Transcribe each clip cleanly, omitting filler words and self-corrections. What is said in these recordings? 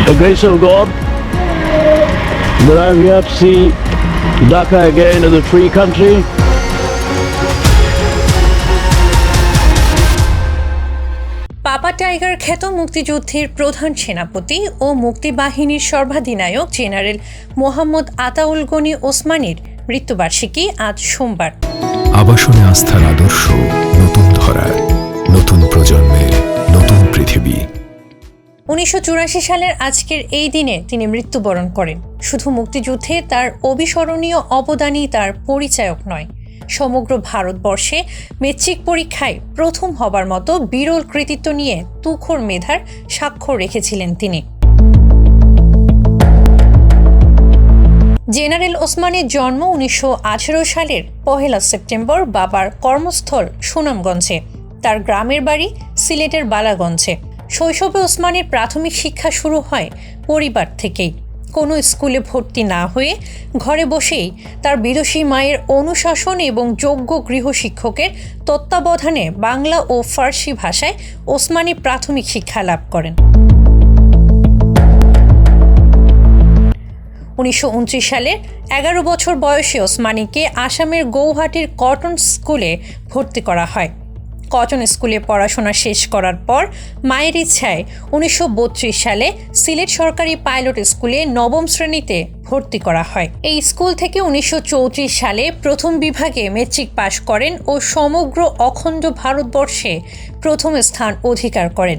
the grace of God that I'm here to see Dhaka again as a free country. Papa tiger খ্যাত মুক্তিযুদ্ধের প্রধান সেনাপতি ও মুক্তিবাহিনীর সর্বাধিনায়ক জেনারেল মোহাম্মদ আতাউল গনি ওসমানীর মৃত্যুবার্ষিকী আজ সোমবার। আবাসনে আস্থার আদর্শ, নতুন ধরা, নতুন প্রজন্মের নতুন পৃথিবী। 1984 সালের আজকের এই দিনে তিনি মৃত্যুবরণ করেন। শুধু মুক্তিযুদ্ধে তার অবিস্মরণীয় অবদানই তার পরিচায়ক নয়, সমগ্র ভারতবর্ষে মেট্রিক পরীক্ষায় প্রথম হবার মতো বিরল কৃতিত্ব নিয়ে তুখোড় মেধার স্বাক্ষর রেখেছিলেন তিনি। জেনারেল ওসমানীর জন্ম 1918 সালের 1 সেপ্টেম্বর বাবার কর্মস্থল সুনামগঞ্জে, তার গ্রামের বাড়ি সিলেটের বালাগঞ্জে। শৈশবে ওসমানীর প্রাথমিক শিক্ষা শুরু হয় পরিবার থেকেই। কোনো স্কুলে ভর্তি না হয়ে ঘরে বসেই তার বিদুষী মায়ের অনুশাসন এবং যোগ্য গৃহশিক্ষকের তত্ত্বাবধানে বাংলা ও ফার্সি ভাষায় ওসমানী প্রাথমিক শিক্ষা লাভ করেন। 1929 সালে 11 বছর বয়সে ওসমানীকে আসামের গৌহাটির কটন স্কুলে ভর্তি করা হয়। কটন স্কুলে পড়াশোনা শেষ করার পর মায়ের ইচ্ছায় 1932 সালে সিলেট সরকারি পাইলট স্কুলে নবম শ্রেণীতে ভর্তি করা হয়। এই স্কুল থেকে 1934 সালে প্রথম বিভাগে মেট্রিক পাশ করেন ও সমগ্র অখণ্ড ভারতবর্ষে প্রথম স্থান অধিকার করেন।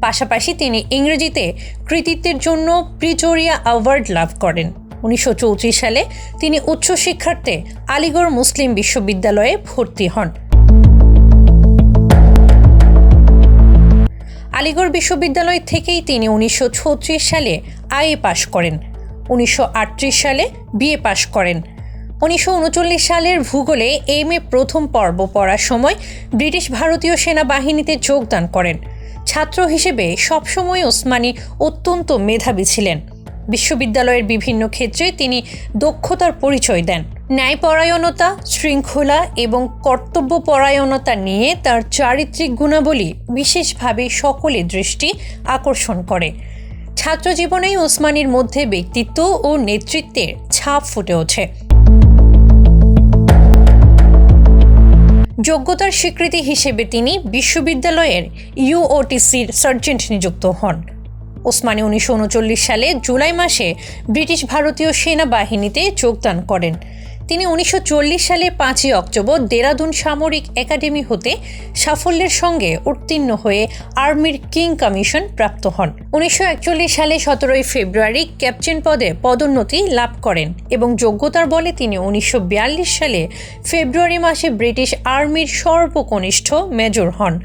পাশাপাশি তিনি ইংরেজিতে কৃতিত্বের জন্য প্রিটোরিয়া অ্যাওয়ার্ড লাভ করেন। 1934 সালে তিনি উচ্চশিক্ষার্থে আলিগড় মুসলিম বিশ্ববিদ্যালয়ে ভর্তি হন। আলিগড় বিশ্ববিদ্যালয় থেকেই তিনি 1936 সালে আইএ পাশ করেন। 1938 সালে বিএ পাশ করেন। 1939 সালের ভূগোলে এমএ প্রথম পর্ব পড়ার সময় ব্রিটিশ ভারতীয় সেনাবাহিনীতে যোগদান করেন। ছাত্র হিসেবে সবসময় ওসমানী অত্যন্ত মেধাবী ছিলেন। বিশ্ববিদ্যালয়ের বিভিন্ন ক্ষেত্রে তিনি দক্ষতার পরিচয় দেন। ন্যায়পরায়ণতা, শৃঙ্খলা এবং কর্তব্যপরায়ণতা নিয়ে তার চারিত্রিক গুণাবলী বিশেষভাবে সকলের দৃষ্টি আকর্ষণ করে। ছাত্র জীবনেই ওসমানীর মধ্যে ব্যক্তিত্ব ও নেতৃত্বের ছাপ ফুটে ওঠে। যোগ্যতার স্বীকৃতি হিসেবে তিনি বিশ্ববিদ্যালয়ের ইউওটিসির সার্জেন্ট নিযুক্ত হন। ওসমানী 1939 সালে জুলাই মাসে ব্রিটিশ ভারতীয় সেনাবাহিনীতে যোগদান করেন। তিনি 1940 সালে 5 অক্টোবর দেরাদুন সামরিক একাডেমি হতে সাফল্যের সঙ্গে উত্তীর্ণ হয়ে আর্মির কিং কমিশন প্রাপ্ত হন। 1941 সালে 17 ফেব্রুয়ারি ক্যাপ্টেন পদে পদোন্নতি লাভ করেন এবং যোগ্যতার বলে তিনি 1942 সালে ফেব্রুয়ারি মাসে ব্রিটিশ আর্মির সর্বকনিষ্ঠ মেজর হন।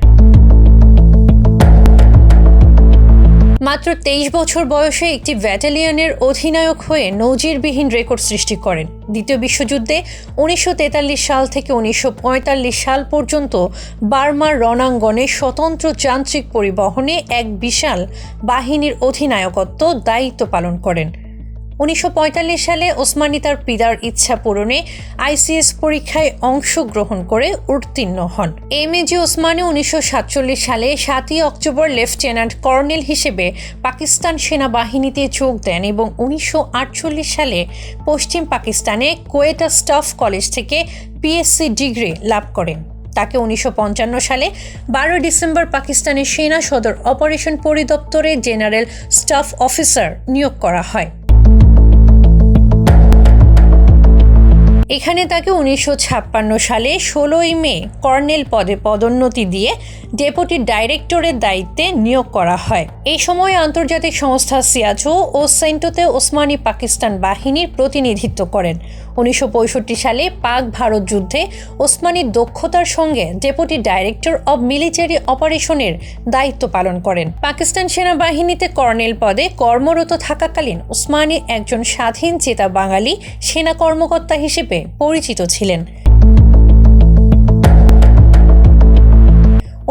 মাত্র 23 বছর বয়সে একটি ব্যাটালিয়নের অধিনায়ক হয়ে নজিরবিহীন রেকর্ড সৃষ্টি করেন। দ্বিতীয় বিশ্বযুদ্ধে 1943 সাল থেকে 1945 সাল পর্যন্ত বার্মার রণাঙ্গনে স্বতন্ত্র যান্ত্রিক পরিবহনে এক বিশাল বাহিনীর অধিনায়কত্ব দায়িত্ব পালন করেন। 1945 সালে ওসমানী তার পিতার ইচ্ছা পূরণে আইসিএস পরীক্ষায় অংশগ্রহণ করে উত্তীর্ণ হন। এমএজি ওসমানী 1947 সালে 7 অক্টোবর লেফটেন্যান্ট কর্নেল হিসেবে পাকিস্তান সেনাবাহিনীতে যোগ দেন এবং 1948 সালে পশ্চিম পাকিস্তানে কোয়েটা স্টাফ কলেজ থেকে পিএসসি ডিগ্রি লাভ করেন। তাকে 1955 সালে 12 ডিসেম্বর পাকিস্তানের সেনা সদর অপারেশন পরিদপ্তরে জেনারেল স্টাফ অফিসার নিয়োগ করা হয়। এখানে তাকে 1956 সালে 16 মে কর্নেল পদে পদোন্নতি দিয়ে ডেপুটি ডাইরেক্টরের দায়িত্বে নিয়োগ করা হয়। এই সময় আন্তর্জাতিক সংস্থা সিয়াচো ও সেন্টোতে ওসমানী পাকিস্তান বাহিনীর প্রতিনিধিত্ব করেন। 1965 সালে পাক ভারত যুদ্ধে ওসমানীর দক্ষতার সঙ্গে ডেপুটি ডাইরেক্টর অব মিলিটারি অপারেশনের দায়িত্ব পালন করেন। পাকিস্তান সেনাবাহিনীতে কর্নেল পদে কর্মরত থাকাকালীন ওসমানী একজন স্বাধীন চেতা বাঙালি সেনা কর্মকর্তা হিসেবে পরিচিত ছিলেন।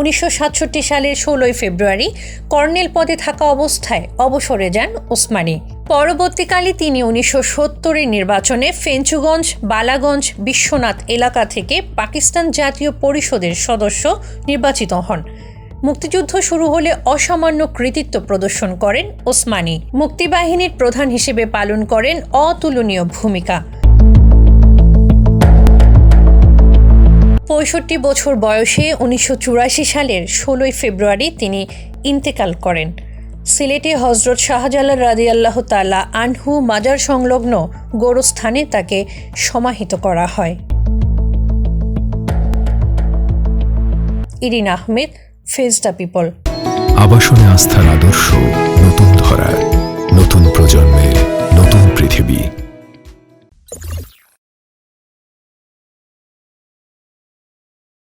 1967 সালের 16 ফেব্রুয়ারি কর্নেল পদে থাকা অবস্থায় অবসরে যান ওসমানী। পরবর্তীকালে তিনি 1970-এর নির্বাচনে ফেঞ্চুগঞ্জ, বালাগঞ্জ, বিশ্বনাথ এলাকা থেকে পাকিস্তান জাতীয় পরিষদের সদস্য নির্বাচিত হন। মুক্তিযুদ্ধ শুরু হলে অসামান্য কৃতিত্ব প্রদর্শন করেন ওসমানী। মুক্তিবাহিনীর প্রধান হিসেবে পালন করেন অতুলনীয় ভূমিকা। 65 বছর বয়সে 1984 সালের 16 ফেব্রুয়ারি তিনি ইন্তেকাল করেন। সিলেটে হজরত শাহজালাল রাদিয়াল্লাহু তাআলা আনহু মাজার সংলগ্ন গোরস্থানে তাকে সমাহিত করা হয়। Irin Ahmed, face the people. আবাসনে আস্থার আদর্শ,